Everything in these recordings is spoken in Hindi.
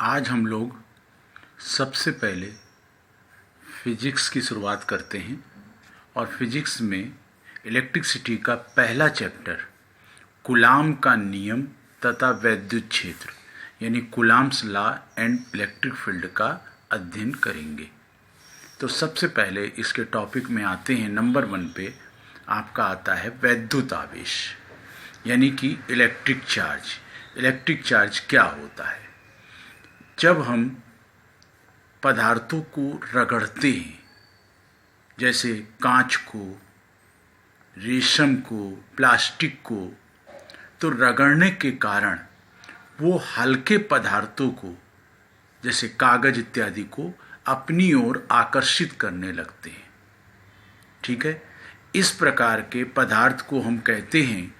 आज हम लोग सबसे पहले फिजिक्स की शुरुआत करते हैं और फिजिक्स में इलेक्ट्रिसिटी का पहला चैप्टर कूलाम का नियम तथा वैद्युत क्षेत्र यानी coulombs law and electric field का अध्ययन करेंगे। तो सबसे पहले इसके टॉपिक में आते हैं। नंबर 1 पे आपका आता है वैद्युत आवेश यानी कि इलेक्ट्रिक चार्ज। इलेक्ट्रिक चार्ज क्या होता है? जब हम पदार्थों को रगड़ते हैं, जैसे कांच को, रेशम को, प्लास्टिक को, तो रगड़ने के कारण वो हल्के पदार्थों को जैसे कागज इत्यादि को अपनी ओर आकर्षित करने लगते हैं। ठीक है, इस प्रकार के पदार्थ को हम कहते हैं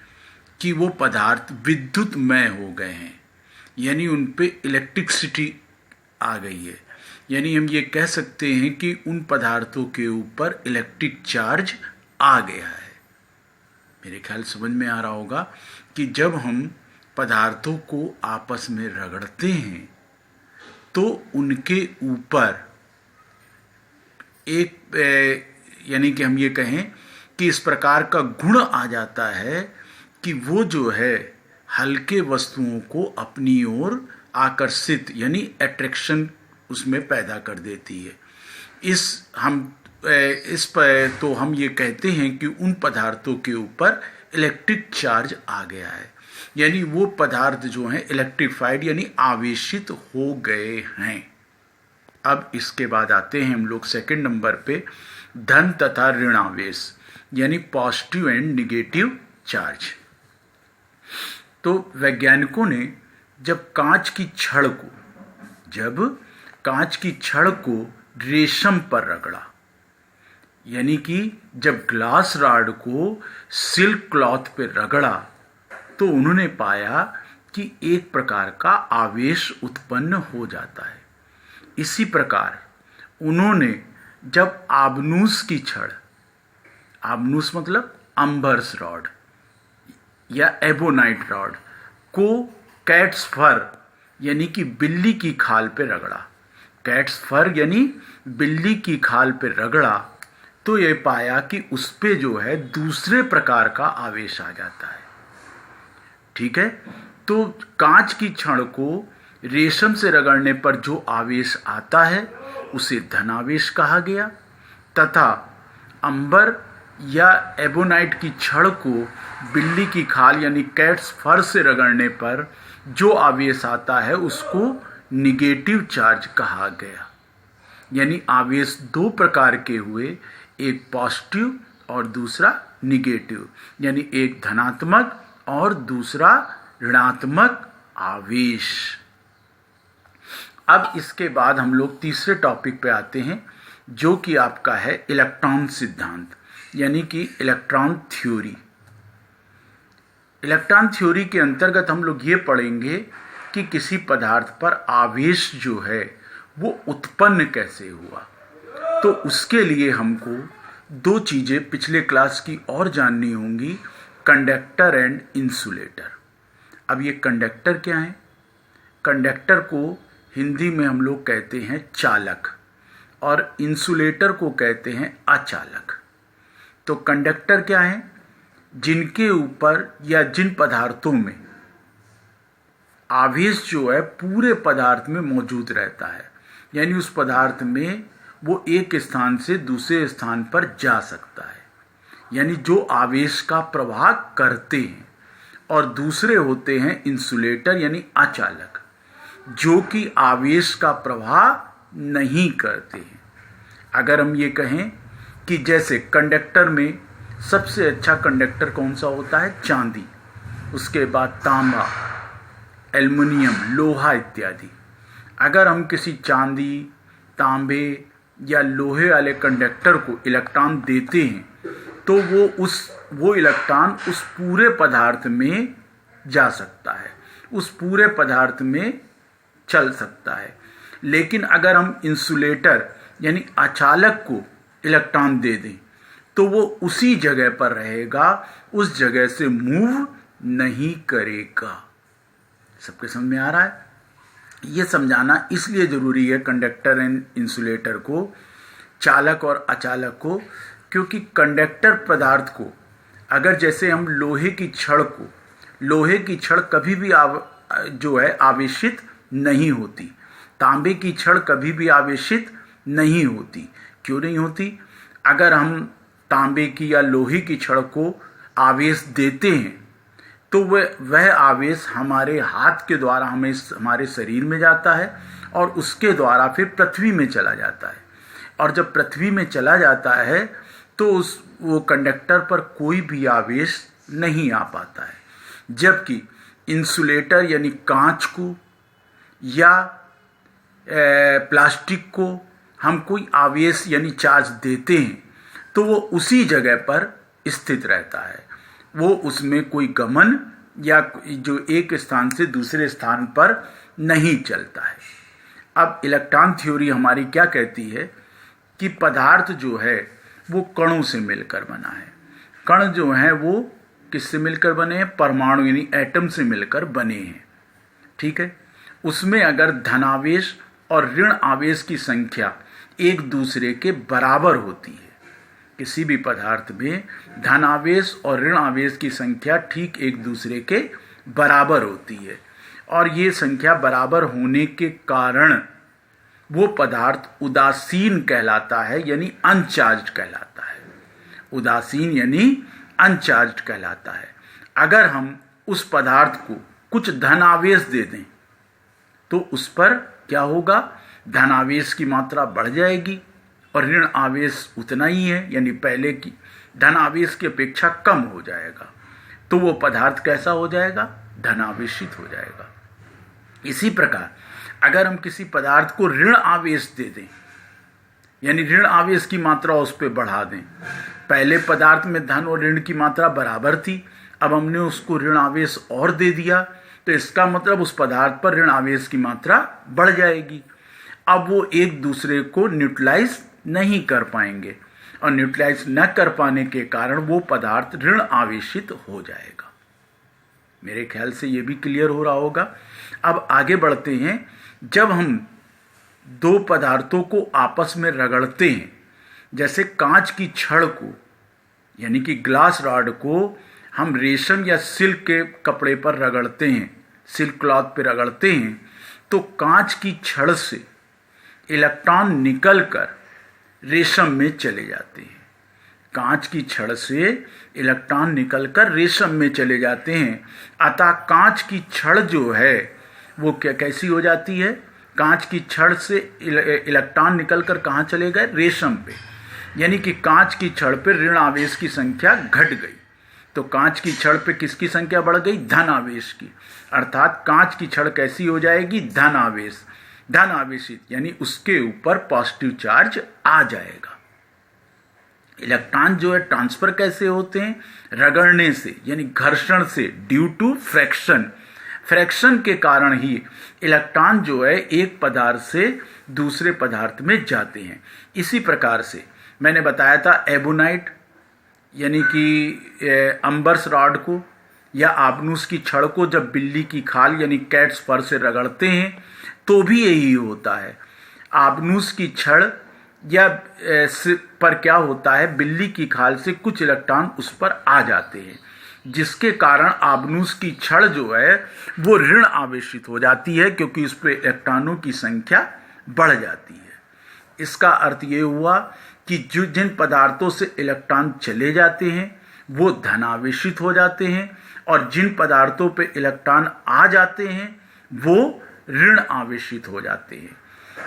कि वो पदार्थ विद्युतमय हो गए हैं, यानी उन पे इलेक्ट्रिसिटी आ गई है। यानी हम ये कह सकते हैं कि उन पदार्थों के ऊपर इलेक्ट्रिक चार्ज आ गया है। मेरे ख्याल समझ में आ रहा होगा कि जब हम पदार्थों को आपस में रगड़ते हैं तो उनके ऊपर एक यानी कि हम ये कहें कि इस प्रकार का गुण आ जाता है कि वो जो है हल्के वस्तुओं को अपनी ओर आकर्षित यानी अट्रैक्शन उसमें पैदा कर देती है। इस पर तो हम ये कहते हैं कि उन पदार्थों के ऊपर इलेक्ट्रिक चार्ज आ गया है, यानी वो पदार्थ जो हैं इलेक्ट्रिफाइड यानी आवेशित हो गए हैं। अब इसके बाद आते हैं हम लोग सेकंड नंबर पे धन तथा ऋण आवेश यानी पॉजिटिव एंड निगेटिव चार्ज। तो वैज्ञानिकों ने जब कांच की छड़ को रेशम पर रगड़ा, यानी कि जब ग्लास रॉड को सिल्क क्लॉथ पर रगड़ा, तो उन्होंने पाया कि एक प्रकार का आवेश उत्पन्न हो जाता है। इसी प्रकार उन्होंने जब आबनूस की छड़, आबनूस मतलब अम्बर्स रॉड या एबोनाइट रॉड को कैट्स फर यानी कि बिल्ली की खाल पे रगड़ा, कैट्स फर यानी बिल्ली की खाल पे रगड़ा, तो ये पाया कि उस पे जो है दूसरे प्रकार का आवेश आ जाता है। ठीक है, तो कांच की छड़ को रेशम से रगड़ने पर जो आवेश आता है उसे धनावेश कहा गया, तथा अंबर या एबोनाइट की छड़ को बिल्ली की खाल यानी कैट्स फर से रगड़ने पर जो आवेश आता है उसको निगेटिव चार्ज कहा गया। यानी आवेश दो प्रकार के हुए, एक पॉजिटिव और दूसरा निगेटिव, यानी एक धनात्मक और दूसरा ऋणात्मक आवेश। अब इसके बाद हम लोग तीसरे टॉपिक पे आते हैं, जो कि आपका है इलेक्ट्रॉन सिद्धांत यानी कि इलेक्ट्रॉन थ्योरी। इलेक्ट्रॉन थ्योरी के अंतर्गत हम लोग ये पढ़ेंगे कि किसी पदार्थ पर आवेश जो है वो उत्पन्न कैसे हुआ। तो उसके लिए हमको दो चीज़ें पिछले क्लास की और जाननी होंगी, कंडक्टर एंड इंसुलेटर। अब ये कंडक्टर क्या है? कंडक्टर को हिंदी में हम लोग कहते हैं चालक और इंसुलेटर को कहते हैं अचालक। तो कंडक्टर क्या है? जिनके ऊपर या जिन पदार्थों में आवेश जो है पूरे पदार्थ में मौजूद रहता है, यानी उस पदार्थ में वो एक स्थान से दूसरे स्थान पर जा सकता है, यानी जो आवेश का प्रवाह करते हैं। और दूसरे होते हैं इंसुलेटर यानी अचालक, जो कि आवेश का प्रवाह नहीं करते हैं। अगर हम ये कहें कि जैसे कंडक्टर में सबसे अच्छा कंडक्टर कौन सा होता है? चांदी, उसके बाद तांबा, एल्युमिनियम, लोहा इत्यादि। अगर हम किसी चांदी, तांबे या लोहे वाले कंडक्टर को इलेक्ट्रॉन देते हैं तो वो इलेक्ट्रॉन उस पूरे पदार्थ में जा सकता है, उस पूरे पदार्थ में चल सकता है। लेकिन अगर हम इंसुलेटर यानी अचालक को इलेक्ट्रॉन दे दें तो वो उसी जगह पर रहेगा, उस जगह से मूव नहीं करेगा। सबके समझ में आ रहा है? ये समझाना इसलिए ज़रूरी है कंडक्टर एंड इंसुलेटर को, चालक और अचालक को, क्योंकि कंडक्टर पदार्थ को अगर जैसे हम लोहे की छड़ कभी भी जो है आवेशित नहीं होती, तांबे की छड़ कभी भी आवेशित नहीं होती। क्यों नहीं होती? अगर हम तांबे की या लोहे की छड़ को आवेश देते हैं तो वह आवेश हमारे हाथ के द्वारा हमारे शरीर में जाता है और उसके द्वारा फिर पृथ्वी में चला जाता है, और जब पृथ्वी में चला जाता है तो वो कंडक्टर पर कोई भी आवेश नहीं आ पाता है। जबकि इंसुलेटर यानी कांच को या प्लास्टिक को हम कोई आवेश यानी चार्ज देते हैं तो वो उसी जगह पर स्थित रहता है, वो उसमें कोई गमन या जो एक स्थान से दूसरे स्थान पर नहीं चलता है। अब इलेक्ट्रॉन थ्योरी हमारी क्या कहती है कि पदार्थ जो है वो कणों से मिलकर बना है। कण जो हैं वो किससे मिलकर बने हैं? परमाणु यानी एटम से मिलकर बने हैं। ठीक है, उसमें अगर धनावेश और ऋण आवेश की संख्या एक दूसरे के बराबर होती है, किसी भी पदार्थ में धनावेश और ऋण आवेश की संख्या ठीक एक दूसरे के बराबर होती है, और ये संख्या बराबर होने के कारण वो पदार्थ उदासीन कहलाता है, यानी अनचार्ज्ड कहलाता है। उदासीन यानी अनचार्ज्ड कहलाता है। अगर हम उस पदार्थ को कुछ धनावेश दे दें तो उस पर क्या होगा? धनावेश की मात्रा बढ़ जाएगी और ऋण आवेश उतना ही है, यानी पहले की धनावेश की अपेक्षा कम हो जाएगा, तो वो पदार्थ कैसा हो जाएगा? धनावेशित हो जाएगा। इसी प्रकार अगर हम किसी पदार्थ को ऋण आवेश दे दें, यानी ऋण आवेश की मात्रा उस पर बढ़ा दें, पहले पदार्थ में धन और ऋण की मात्रा बराबर थी, अब हमने उसको ऋण आवेश और दे दिया, तो इसका मतलब उस पदार्थ पर ऋण आवेश की मात्रा बढ़ जाएगी। अब वो एक दूसरे को न्यूट्रलाइज नहीं कर पाएंगे, और न्यूट्रलाइज न कर पाने के कारण वो पदार्थ ऋण आवेशित हो जाएगा। मेरे ख्याल से ये भी क्लियर हो रहा होगा। अब आगे बढ़ते हैं। जब हम दो पदार्थों को आपस में रगड़ते हैं, जैसे कांच की छड़ को यानी कि ग्लास रॉड को हम रेशम या सिल्क के कपड़े पर रगड़ते हैं, सिल्क क्लॉथ पे रगड़ते हैं, तो कांच की छड़ से इलेक्ट्रॉन निकलकर रेशम में चले जाते हैं। कांच की छड़ से इलेक्ट्रॉन निकलकर रेशम में चले जाते हैं। अतः कांच की छड़ जो है वो कैसी हो जाती है? कांच की छड़ से इलेक्ट्रॉन निकलकर कहाँ चले गए? रेशम पे, यानी कि कांच की छड़ पे ऋण आवेश की संख्या घट गई। तो कांच की छड़ पे किसकी संख्या बढ़ गई? धन आवेश की। अर्थात कांच की छड़ कैसी हो जाएगी? धन आवेशित, यानी उसके ऊपर पॉजिटिव चार्ज आ जाएगा। इलेक्ट्रॉन जो है ट्रांसफर कैसे होते हैं? रगड़ने से, यानी घर्षण से, ड्यू टू फ्रैक्शन के कारण ही इलेक्ट्रॉन जो है एक पदार्थ से दूसरे पदार्थ में जाते हैं। इसी प्रकार से मैंने बताया था एबोनाइट यानी कि अंबर्स रॉड को या आबनूस की छड़ को जब बिल्ली की खाल यानी कैट्स फर से रगड़ते हैं तो भी यही होता है। आबनूस की छड़ या पर क्या होता है? बिल्ली की खाल से कुछ इलेक्ट्रॉन उस पर आ जाते हैं, जिसके कारण आबनूस की छड़ जो है वो ऋण आवेशित हो जाती है, क्योंकि उस पर इलेक्ट्रॉनों की संख्या बढ़ जाती है। इसका अर्थ ये हुआ कि जिन पदार्थों से इलेक्ट्रॉन चले जाते हैं वो धनावेशित हो जाते हैं, और जिन पदार्थों पे इलेक्ट्रॉन आ जाते हैं वो ऋण आवेशित हो जाते हैं।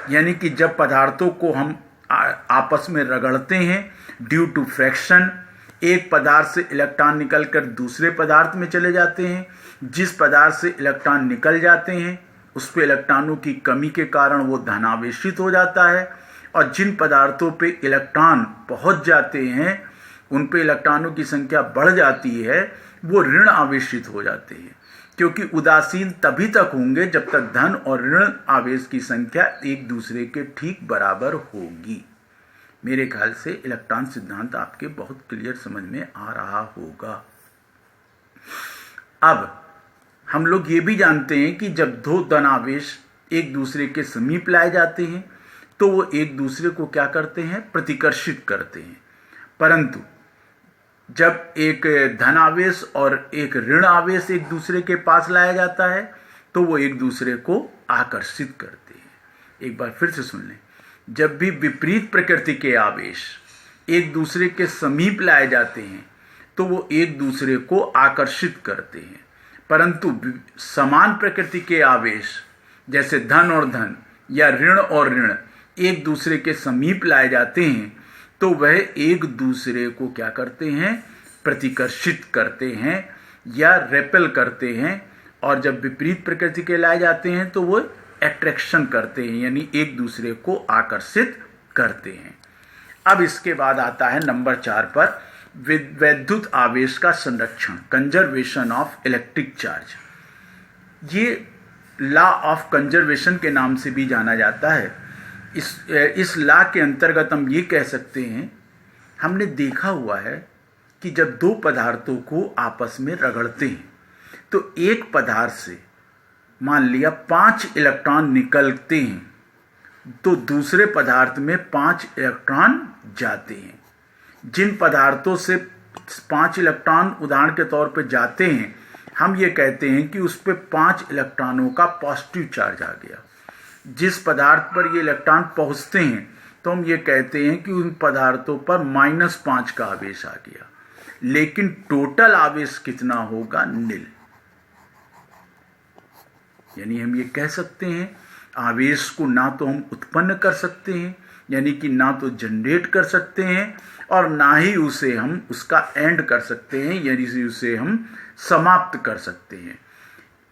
यानी कि जब पदार्थों को हम आपस में रगड़ते हैं ड्यू टू फ्रैक्शन, एक पदार्थ से इलेक्ट्रॉन निकलकर दूसरे पदार्थ में चले जाते हैं। जिस पदार्थ से इलेक्ट्रॉन निकल जाते हैं उस पे इलेक्ट्रॉनों की कमी के कारण वो धनावेशित हो जाता है, और जिन पदार्थों पे इलेक्ट्रॉन पहुंच जाते हैं उन पे इलेक्ट्रॉनों की संख्या बढ़ जाती है, वो ऋण आवेशित हो जाते हैं। क्योंकि उदासीन तभी तक होंगे जब तक धन और ऋण आवेश की संख्या एक दूसरे के ठीक बराबर होगी। मेरे ख्याल से इलेक्ट्रॉन सिद्धांत आपके बहुत क्लियर समझ में आ रहा होगा। अब हम लोग ये भी जानते हैं कि जब दो धनावेश एक दूसरे के समीप लाए जाते हैं तो वो एक दूसरे को क्या करते हैं, प्रतिकर्षित करते हैं। परंतु जब एक धन आवेश और एक ऋण आवेश एक दूसरे के पास लाया जाता है तो वो एक दूसरे को आकर्षित करते हैं। एक बार फिर से सुन लें, जब भी विपरीत प्रकृति के आवेश एक दूसरे के समीप लाए जाते हैं तो वो एक दूसरे को आकर्षित करते हैं, परंतु समान प्रकृति के आवेश जैसे धन और धन या ऋण और ऋण एक दूसरे के समीप लाए जाते हैं तो वह एक दूसरे को क्या करते हैं, प्रतिकर्षित करते हैं या रेपेल करते हैं। और जब विपरीत प्रकृति के लाए जाते हैं तो वो अट्रैक्शन करते हैं, यानी एक दूसरे को आकर्षित करते हैं। अब इसके बाद आता है नंबर 4 पर वैद्युत आवेश का संरक्षण, कंजर्वेशन ऑफ इलेक्ट्रिक चार्ज। ये लॉ ऑफ कंजर्वेशन के नाम से भी जाना जाता है। इस लॉ के अंतर्गत हम ये कह सकते हैं, हमने देखा हुआ है कि जब दो पदार्थों को आपस में रगड़ते हैं तो एक पदार्थ से मान लिया 5 इलेक्ट्रॉन निकलते हैं तो दूसरे पदार्थ में 5 इलेक्ट्रॉन जाते हैं। जिन पदार्थों से 5 इलेक्ट्रॉन उदाहरण के तौर पर जाते हैं, हम ये कहते हैं कि उस पर 5 इलेक्ट्रॉनों का पॉजिटिव चार्ज आ गया। जिस पदार्थ पर ये इलेक्ट्रॉन पहुंचते हैं तो हम ये कहते हैं कि उन पदार्थों पर -5 का आवेश आ गया, लेकिन टोटल आवेश कितना होगा, नील। यानी हम ये कह सकते हैं आवेश को ना तो हम उत्पन्न कर सकते हैं, यानी कि ना तो जनरेट कर सकते हैं, और ना ही उसे हम उसका एंड कर सकते हैं, यानी उसे हम समाप्त कर सकते हैं।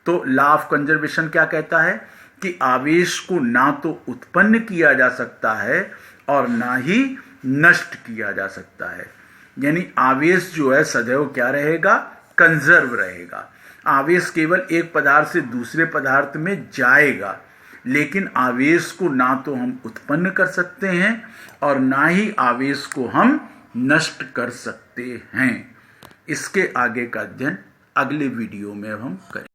तो लॉ ऑफ कंजर्वेशन क्या कहता है कि आवेश को ना तो उत्पन्न किया जा सकता है और ना ही नष्ट किया जा सकता है। यानी आवेश जो है सदैव क्या रहेगा, कंजर्व रहेगा। आवेश केवल एक पदार्थ से दूसरे पदार्थ में जाएगा, लेकिन आवेश को ना तो हम उत्पन्न कर सकते हैं और ना ही आवेश को हम नष्ट कर सकते हैं। इसके आगे का अध्ययन अगले वीडियो में हम करेंगे।